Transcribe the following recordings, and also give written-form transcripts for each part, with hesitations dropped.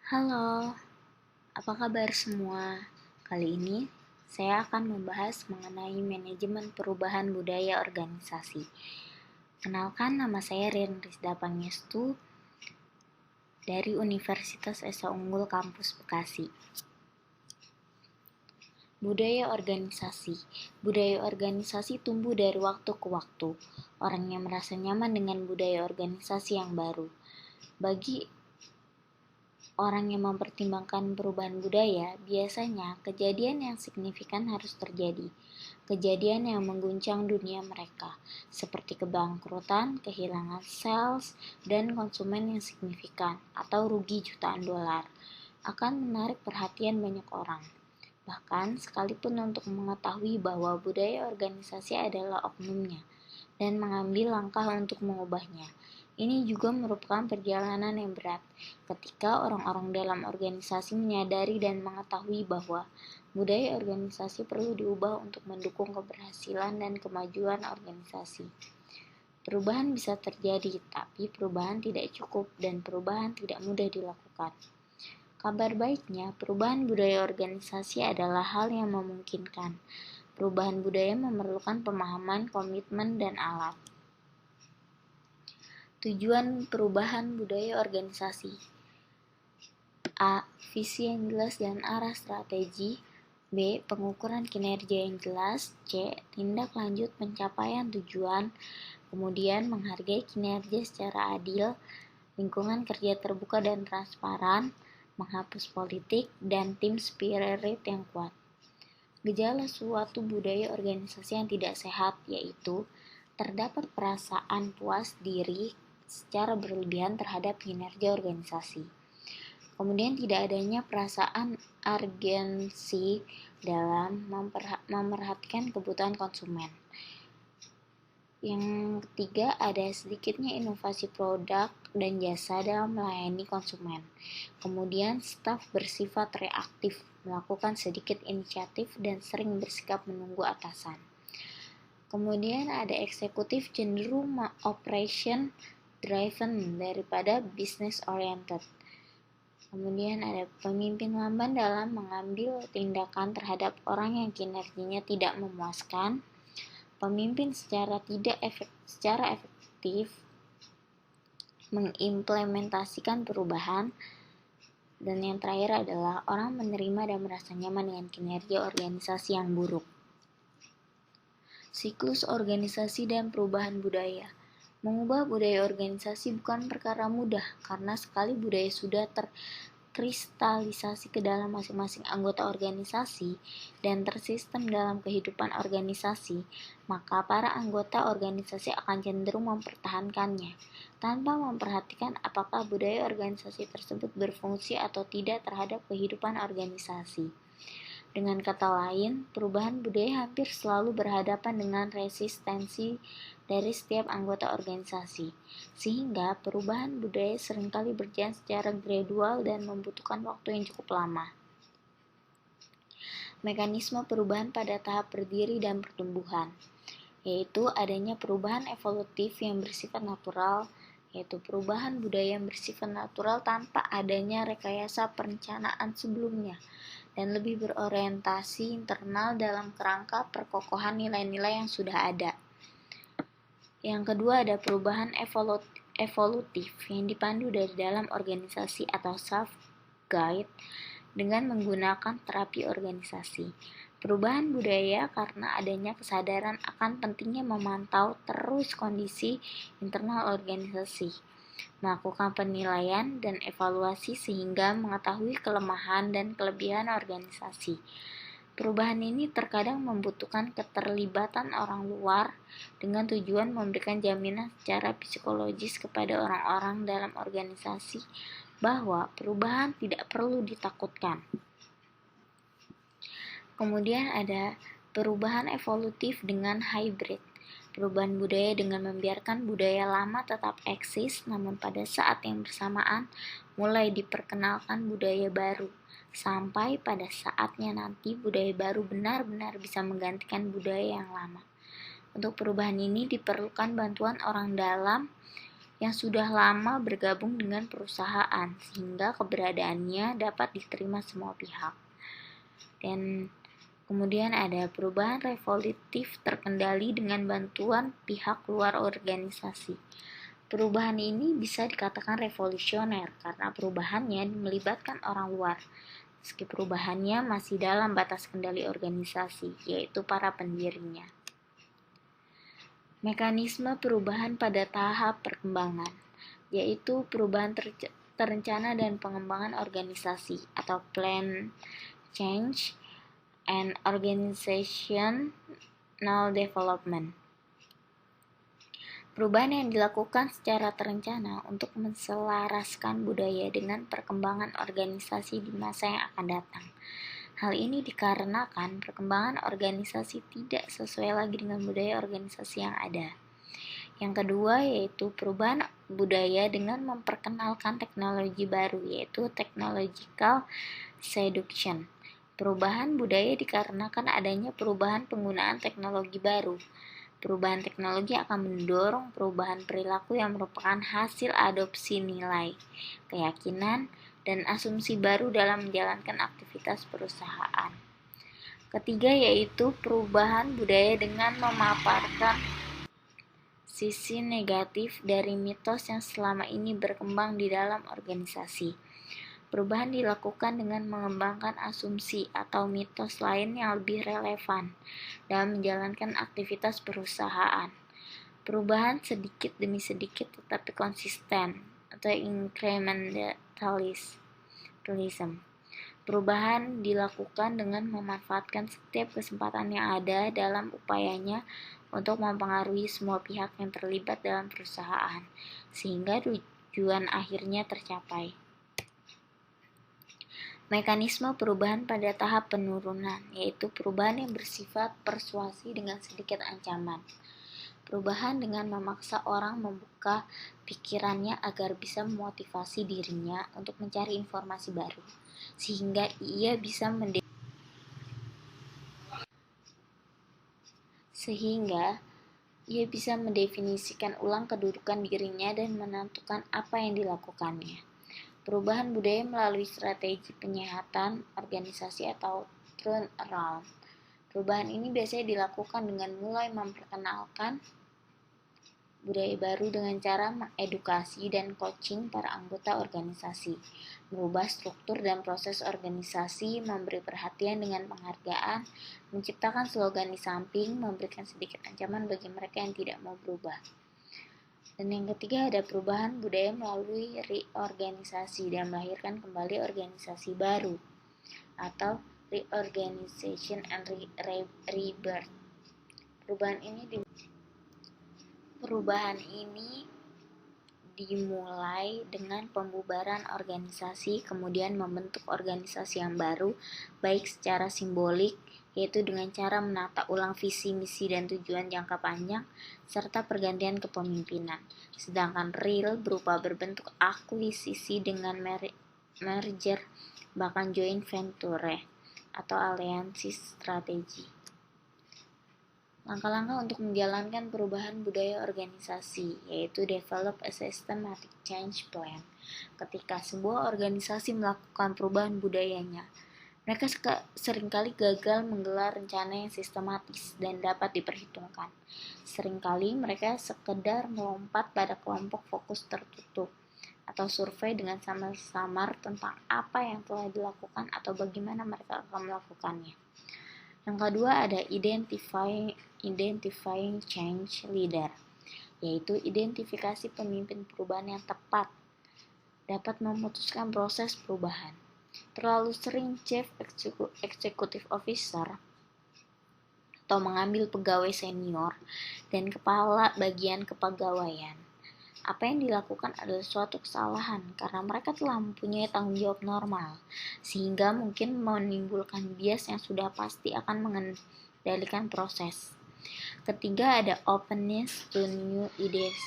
Halo, apa kabar semua? Kali ini saya akan membahas mengenai manajemen perubahan budaya organisasi. Kenalkan, nama saya Rian Rizda Pangestu dari Universitas Esa Unggul Kampus Bekasi. Budaya organisasi. Budaya organisasi tumbuh dari waktu ke waktu. Orangnya merasa nyaman dengan budaya organisasi yang baru. Bagi orang yang mempertimbangkan perubahan budaya, biasanya kejadian yang signifikan harus terjadi. Kejadian yang mengguncang dunia mereka, seperti kebangkrutan, kehilangan sales, dan konsumen yang signifikan, atau rugi jutaan dolar, akan menarik perhatian banyak orang. Bahkan, sekalipun untuk mengetahui bahwa budaya organisasi adalah oknumnya, dan mengambil langkah untuk mengubahnya. Ini juga merupakan perjalanan yang berat, ketika orang-orang dalam organisasi menyadari dan mengetahui bahwa budaya organisasi perlu diubah untuk mendukung keberhasilan dan kemajuan organisasi. Perubahan bisa terjadi, tapi perubahan tidak cukup dan perubahan tidak mudah dilakukan. Kabar baiknya, perubahan budaya organisasi adalah hal yang memungkinkan. Perubahan budaya memerlukan pemahaman, komitmen, dan alat. Tujuan perubahan budaya organisasi: A. Visi yang jelas dan arah strategi. B. Pengukuran kinerja yang jelas. C. Tindak lanjut pencapaian tujuan. Kemudian menghargai kinerja secara adil, lingkungan kerja terbuka dan transparan, menghapus politik, dan tim spirit yang kuat. Gejala suatu budaya organisasi yang tidak sehat yaitu terdapat perasaan puas diri secara berlebihan terhadap kinerja organisasi. Kemudian tidak adanya perasaan urgensi dalam memerhatikan kebutuhan konsumen. Yang ketiga, ada sedikitnya inovasi produk dan jasa dalam melayani konsumen. Kemudian, staf bersifat reaktif, melakukan sedikit inisiatif dan sering bersikap menunggu atasan. Kemudian ada eksekutif cenderung operation driven daripada business oriented. Kemudian ada pemimpin lamban dalam mengambil tindakan terhadap orang yang kinerjanya tidak memuaskan. Pemimpin secara efektif mengimplementasikan perubahan. Dan yang terakhir adalah orang menerima dan merasa nyaman dengan kinerja organisasi yang buruk. Siklus organisasi dan perubahan budaya. Mengubah budaya organisasi bukan perkara mudah, karena sekali budaya sudah terkristalisasi ke dalam masing-masing anggota organisasi dan tersistem dalam kehidupan organisasi, maka para anggota organisasi akan cenderung mempertahankannya, tanpa memperhatikan apakah budaya organisasi tersebut berfungsi atau tidak terhadap kehidupan organisasi. Dengan kata lain, perubahan budaya hampir selalu berhadapan dengan resistensi dari setiap anggota organisasi, sehingga perubahan budaya seringkali berjalan secara gradual dan membutuhkan waktu yang cukup lama. Mekanisme perubahan pada tahap berdiri dan pertumbuhan, yaitu adanya perubahan evolutif yang bersifat natural, yaitu perubahan budaya yang bersifat natural tanpa adanya rekayasa perencanaan sebelumnya, dan lebih berorientasi internal dalam kerangka perkokohan nilai-nilai yang sudah ada. Yang kedua ada perubahan evolutif yang dipandu dari dalam organisasi atau self-guide dengan menggunakan terapi organisasi. Perubahan budaya karena adanya kesadaran akan pentingnya memantau terus kondisi internal organisasi, melakukan penilaian dan evaluasi sehingga mengetahui kelemahan dan kelebihan organisasi. Perubahan ini terkadang membutuhkan keterlibatan orang luar dengan tujuan memberikan jaminan secara psikologis kepada orang-orang dalam organisasi bahwa perubahan tidak perlu ditakutkan. Kemudian ada perubahan evolutif dengan hybrid. Perubahan budaya dengan membiarkan budaya lama tetap eksis, namun pada saat yang bersamaan mulai diperkenalkan budaya baru, sampai pada saatnya nanti budaya baru benar-benar bisa menggantikan budaya yang lama. Untuk perubahan ini diperlukan bantuan orang dalam yang sudah lama bergabung dengan perusahaan sehingga keberadaannya dapat diterima semua pihak. Dan kemudian ada perubahan revolutif terkendali dengan bantuan pihak luar organisasi. Perubahan ini bisa dikatakan revolusioner karena perubahannya melibatkan orang luar, meski perubahannya masih dalam batas kendali organisasi, yaitu para pendirinya. Mekanisme perubahan pada tahap perkembangan, yaitu perubahan terencana dan pengembangan organisasi atau plan change and organizational development. Perubahan yang dilakukan secara terencana untuk menselaraskan budaya dengan perkembangan organisasi di masa yang akan datang. Hal ini dikarenakan perkembangan organisasi tidak sesuai lagi dengan budaya organisasi yang ada. Yang kedua yaitu perubahan budaya dengan memperkenalkan teknologi baru, yaitu technological seduction. Perubahan budaya dikarenakan adanya perubahan penggunaan teknologi baru. Perubahan teknologi akan mendorong perubahan perilaku yang merupakan hasil adopsi nilai, keyakinan, dan asumsi baru dalam menjalankan aktivitas perusahaan. Ketiga yaitu perubahan budaya dengan memaparkan sisi negatif dari mitos yang selama ini berkembang di dalam organisasi. Perubahan dilakukan dengan mengembangkan asumsi atau mitos lain yang lebih relevan dalam menjalankan aktivitas perusahaan. Perubahan sedikit demi sedikit tetapi konsisten atau incrementalism. Perubahan dilakukan dengan memanfaatkan setiap kesempatan yang ada dalam upayanya untuk mempengaruhi semua pihak yang terlibat dalam perusahaan, sehingga tujuan akhirnya tercapai. Mekanisme perubahan pada tahap penurunan, yaitu perubahan yang bersifat persuasi dengan sedikit ancaman. Perubahan dengan memaksa orang membuka pikirannya agar bisa memotivasi dirinya untuk mencari informasi baru, sehingga ia bisa mendefinisikan ulang kedudukan dirinya dan menentukan apa yang dilakukannya. Perubahan budaya melalui strategi penyehatan organisasi atau turnaround. Perubahan ini biasanya dilakukan dengan mulai memperkenalkan budaya baru dengan cara mengedukasi dan coaching para anggota organisasi, mengubah struktur dan proses organisasi, memberi perhatian dengan penghargaan, menciptakan slogan di samping, memberikan sedikit ancaman bagi mereka yang tidak mau berubah. Dan yang ketiga ada perubahan budaya melalui reorganisasi dan melahirkan kembali organisasi baru atau reorganization and rebirth. Perubahan ini dimulai dengan pembubaran organisasi, kemudian membentuk organisasi yang baru, baik secara simbolik, yaitu dengan cara menata ulang visi, misi, dan tujuan jangka panjang, serta pergantian kepemimpinan. Sedangkan real berupa berbentuk akuisisi dengan merger, bahkan joint venture, atau aliansi strategi. Langkah-langkah untuk menjalankan perubahan budaya organisasi, yaitu develop a systematic change plan. Ketika sebuah organisasi melakukan perubahan budayanya, mereka seringkali gagal menggelar rencana yang sistematis dan dapat diperhitungkan. Seringkali mereka sekedar melompat pada kelompok fokus tertutup atau survei dengan samar-samar tentang apa yang telah dilakukan atau bagaimana mereka akan melakukannya. Yang kedua ada identifying change leader, yaitu identifikasi pemimpin perubahan yang tepat dapat memutuskan proses perubahan. Terlalu sering chief executive officer atau mengambil pegawai senior dan kepala bagian kepegawaian. Apa yang dilakukan adalah suatu kesalahan karena mereka telah mempunyai tanggung jawab normal, sehingga mungkin menimbulkan bias yang sudah pasti akan mengendalikan proses. Ketiga ada openness to new ideas.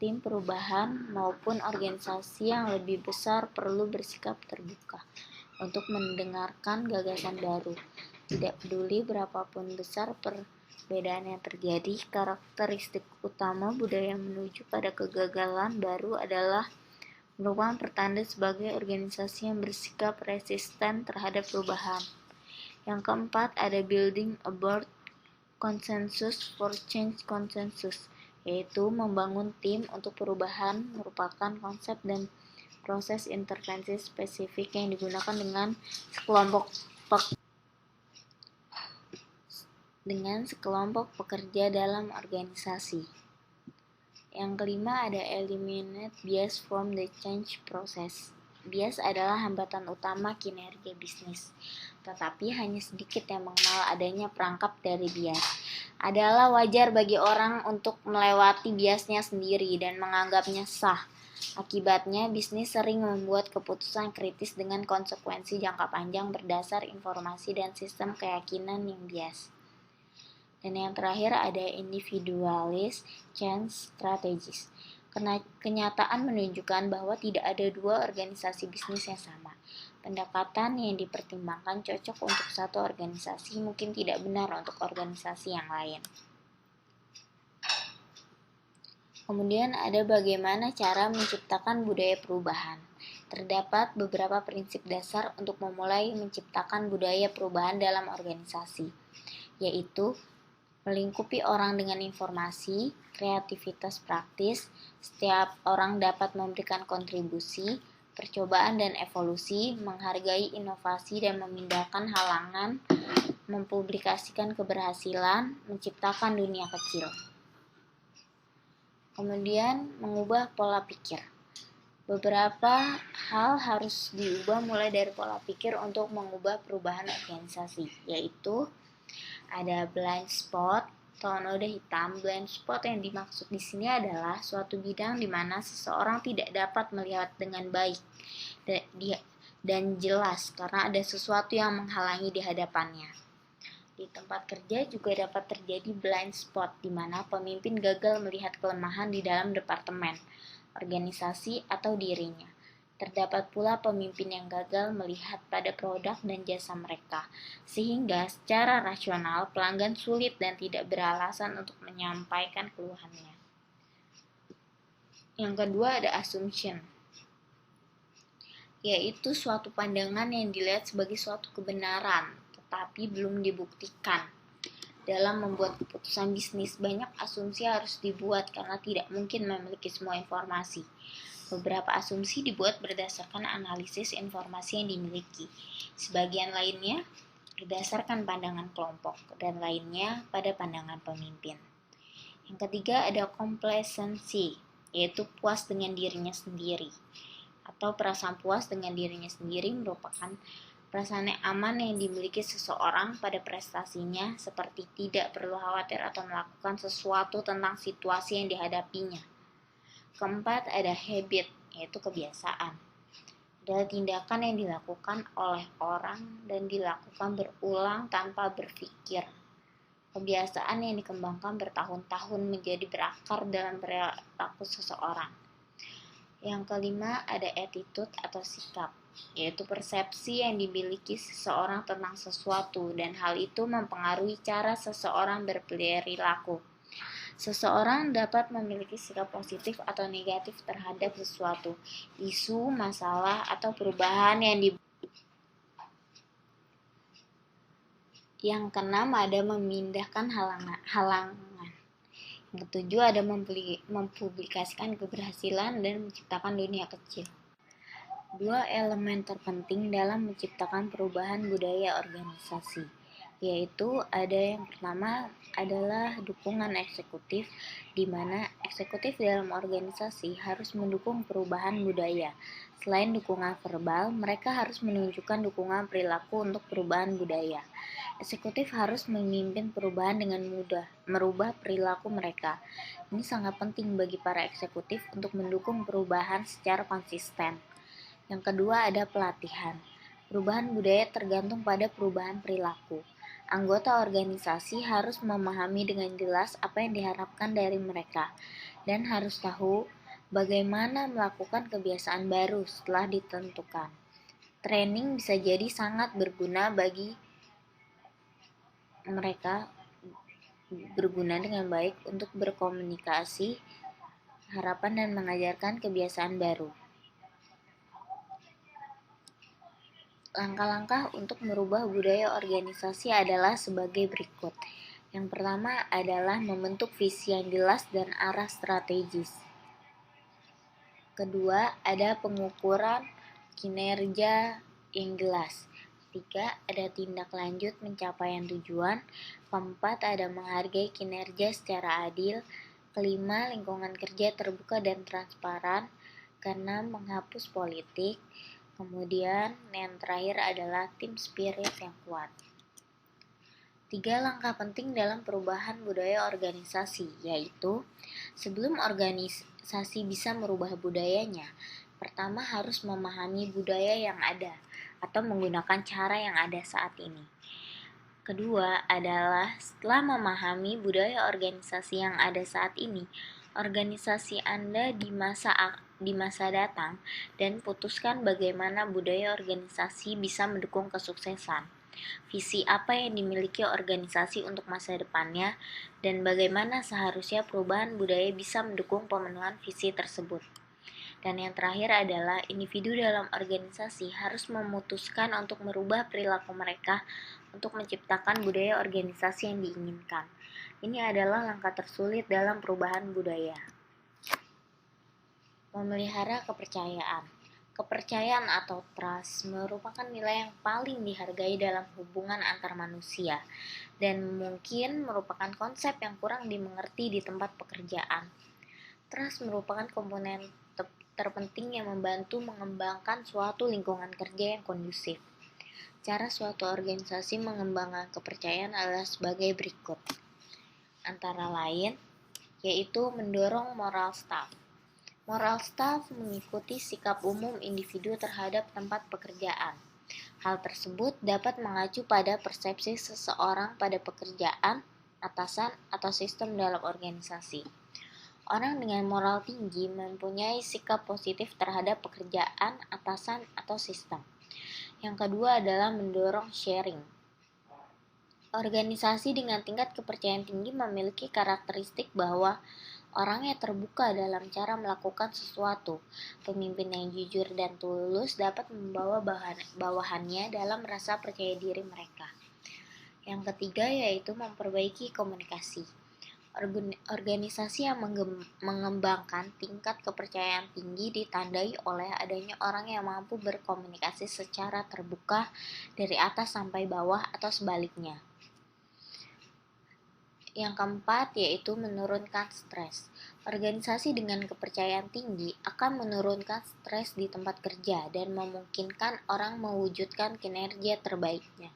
Tim perubahan maupun organisasi yang lebih besar perlu bersikap terbuka untuk mendengarkan gagasan baru. Tidak peduli berapapun besar perbedaan yang terjadi, karakteristik utama budaya menuju pada kegagalan baru adalah merupakan pertanda sebagai organisasi yang bersikap resisten terhadap perubahan. Yang keempat, ada building a board consensus for change consensus, yaitu membangun tim untuk perubahan merupakan konsep dan proses intervensi spesifik yang digunakan dengan sekelompok pekerja dalam organisasi. Yang kelima ada eliminate bias from the change process. Bias adalah hambatan utama kinerja bisnis, tetapi hanya sedikit yang mengenal adanya perangkap dari bias. Adalah wajar bagi orang untuk melewati biasnya sendiri dan menganggapnya sah. Akibatnya, bisnis sering membuat keputusan kritis dengan konsekuensi jangka panjang berdasar informasi dan sistem keyakinan yang bias. Dan yang terakhir ada individualist change strategies. Kenyataan menunjukkan bahwa tidak ada dua organisasi bisnis yang sama. Pendekatan yang dipertimbangkan cocok untuk satu organisasi mungkin tidak benar untuk organisasi yang lain. Kemudian ada bagaimana cara menciptakan budaya perubahan. Terdapat beberapa prinsip dasar untuk memulai menciptakan budaya perubahan dalam organisasi, yaitu melingkupi orang dengan informasi, kreativitas praktis, setiap orang dapat memberikan kontribusi, percobaan dan evolusi, menghargai inovasi dan memindahkan halangan, mempublikasikan keberhasilan, menciptakan dunia kecil. Kemudian, mengubah pola pikir. Beberapa hal harus diubah mulai dari pola pikir untuk mengubah perubahan organisasi, yaitu ada blind spot atau noda hitam. Blind spot yang dimaksud di sini adalah suatu bidang di mana seseorang tidak dapat melihat dengan baik dan jelas karena ada sesuatu yang menghalangi di hadapannya. Di tempat kerja juga dapat terjadi blind spot di mana pemimpin gagal melihat kelemahan di dalam departemen, organisasi, atau dirinya. Terdapat pula pemimpin yang gagal melihat pada produk dan jasa mereka, sehingga secara rasional pelanggan sulit dan tidak beralasan untuk menyampaikan keluhannya. Yang kedua ada assumption, yaitu suatu pandangan yang dilihat sebagai suatu kebenaran, tetapi belum dibuktikan. Dalam membuat keputusan bisnis, banyak asumsi harus dibuat karena tidak mungkin memiliki semua informasi. Beberapa asumsi dibuat berdasarkan analisis informasi yang dimiliki. Sebagian lainnya berdasarkan pandangan kelompok dan lainnya pada pandangan pemimpin. Yang ketiga ada complacency, yaitu puas dengan dirinya sendiri. Atau perasaan puas dengan dirinya sendiri merupakan perasaan yang aman yang dimiliki seseorang pada prestasinya, seperti tidak perlu khawatir atau melakukan sesuatu tentang situasi yang dihadapinya. Keempat, ada habit, yaitu kebiasaan. Adalah tindakan yang dilakukan oleh orang dan dilakukan berulang tanpa berpikir. Kebiasaan yang dikembangkan bertahun-tahun menjadi berakar dalam perilaku seseorang. Yang kelima, ada attitude atau sikap, yaitu persepsi yang dimiliki seseorang tentang sesuatu dan hal itu mempengaruhi cara seseorang berperilaku. Seseorang dapat memiliki sikap positif atau negatif terhadap sesuatu, isu, masalah, atau perubahan Yang keenam ada memindahkan halangan. Yang ketujuh ada mempublikasikan keberhasilan dan menciptakan dunia kecil. Dua elemen terpenting dalam menciptakan perubahan budaya organisasi, yaitu ada yang pertama adalah dukungan eksekutif, di mana eksekutif dalam organisasi harus mendukung perubahan budaya. Selain dukungan verbal, mereka harus menunjukkan dukungan perilaku untuk perubahan budaya. Eksekutif harus memimpin perubahan dengan mudah, merubah perilaku mereka. Ini sangat penting bagi para eksekutif untuk mendukung perubahan secara konsisten. Yang kedua ada pelatihan. Perubahan budaya tergantung pada perubahan perilaku. Anggota organisasi harus memahami dengan jelas apa yang diharapkan dari mereka dan harus tahu bagaimana melakukan kebiasaan baru setelah ditentukan. Training bisa jadi sangat berguna bagi mereka berguna dengan baik untuk berkomunikasi, harapan dan mengajarkan kebiasaan baru. Langkah-langkah untuk merubah budaya organisasi adalah sebagai berikut. Yang pertama adalah membentuk visi yang jelas dan arah strategis. Kedua, ada pengukuran kinerja yang jelas. Ketiga, ada tindak lanjut pencapaian tujuan. Keempat, ada menghargai kinerja secara adil. Kelima, lingkungan kerja terbuka dan transparan. Keenam, menghapus politik. Kemudian yang terakhir adalah tim spirit yang kuat. 3 langkah penting dalam perubahan budaya organisasi, yaitu sebelum organisasi bisa merubah budayanya, pertama harus memahami budaya yang ada atau menggunakan cara yang ada saat ini. Kedua adalah setelah memahami budaya organisasi yang ada saat ini, organisasi Anda di masa datang dan putuskan bagaimana budaya organisasi bisa mendukung kesuksesan. Visi apa yang dimiliki organisasi untuk masa depannya dan bagaimana seharusnya perubahan budaya bisa mendukung pemenuhan visi tersebut. Dan yang terakhir adalah individu dalam organisasi harus memutuskan untuk merubah perilaku mereka untuk menciptakan budaya organisasi yang diinginkan. Ini adalah langkah tersulit dalam perubahan budaya. Memelihara kepercayaan. Kepercayaan atau trust merupakan nilai yang paling dihargai dalam hubungan antar manusia dan mungkin merupakan konsep yang kurang dimengerti di tempat pekerjaan. Trust merupakan komponen terpenting yang membantu mengembangkan suatu lingkungan kerja yang kondusif. Cara suatu organisasi mengembangkan kepercayaan adalah sebagai berikut. Antara lain, yaitu mendorong moral staff. Moral staff mengikuti sikap umum individu terhadap tempat pekerjaan. Hal tersebut dapat mengacu pada persepsi seseorang pada pekerjaan, atasan, atau sistem dalam organisasi. Orang dengan moral tinggi mempunyai sikap positif terhadap pekerjaan, atasan, atau sistem. Yang kedua adalah mendorong sharing. Organisasi dengan tingkat kepercayaan tinggi memiliki karakteristik bahwa orangnya terbuka dalam cara melakukan sesuatu. Pemimpin yang jujur dan tulus dapat membawa bawahannya dalam rasa percaya diri mereka. Yang ketiga yaitu memperbaiki komunikasi. Organisasi yang mengembangkan tingkat kepercayaan tinggi ditandai oleh adanya orang yang mampu berkomunikasi secara terbuka dari atas sampai bawah atau sebaliknya. Yang keempat yaitu menurunkan stres. Organisasi dengan kepercayaan tinggi akan menurunkan stres di tempat kerja dan memungkinkan orang mewujudkan kinerja terbaiknya.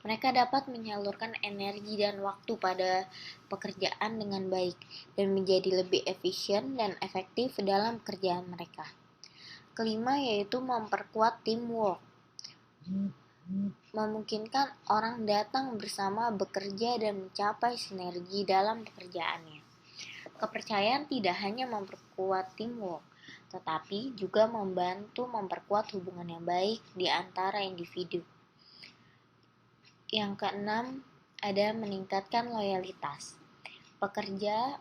Mereka dapat menyalurkan energi dan waktu pada pekerjaan dengan baik dan menjadi lebih efisien dan efektif dalam pekerjaan mereka. Kelima yaitu memperkuat teamwork. Memungkinkan orang datang bersama bekerja dan mencapai sinergi dalam pekerjaannya. Kepercayaan tidak hanya memperkuat teamwork, tetapi juga membantu memperkuat hubungan yang baik di antara individu. Yang keenam, ada meningkatkan loyalitas. Pekerja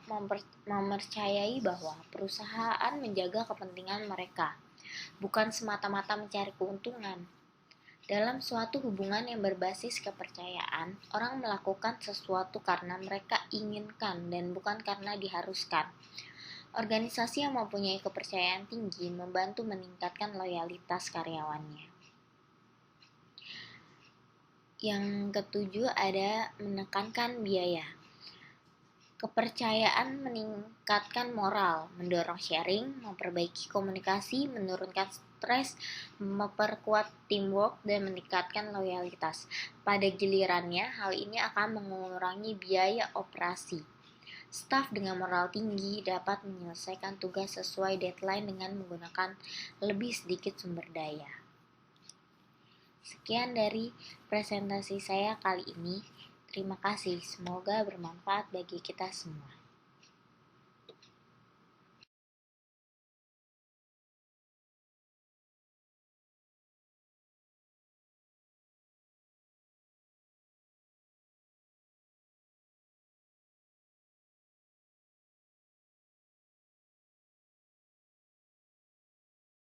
mempercayai bahwa perusahaan menjaga kepentingan mereka, bukan semata-mata mencari keuntungan. Dalam suatu hubungan yang berbasis kepercayaan, orang melakukan sesuatu karena mereka inginkan dan bukan karena diharuskan. Organisasi yang mempunyai kepercayaan tinggi membantu meningkatkan loyalitas karyawannya. Yang ketujuh ada menekankan biaya. Kepercayaan meningkatkan moral, mendorong sharing, memperbaiki komunikasi, menurunkan stres, memperkuat teamwork, dan meningkatkan loyalitas. Pada gilirannya, hal ini akan mengurangi biaya operasi. Staf dengan moral tinggi dapat menyelesaikan tugas sesuai deadline dengan menggunakan lebih sedikit sumber daya. Sekian dari presentasi saya kali ini. Terima kasih, semoga bermanfaat bagi kita semua.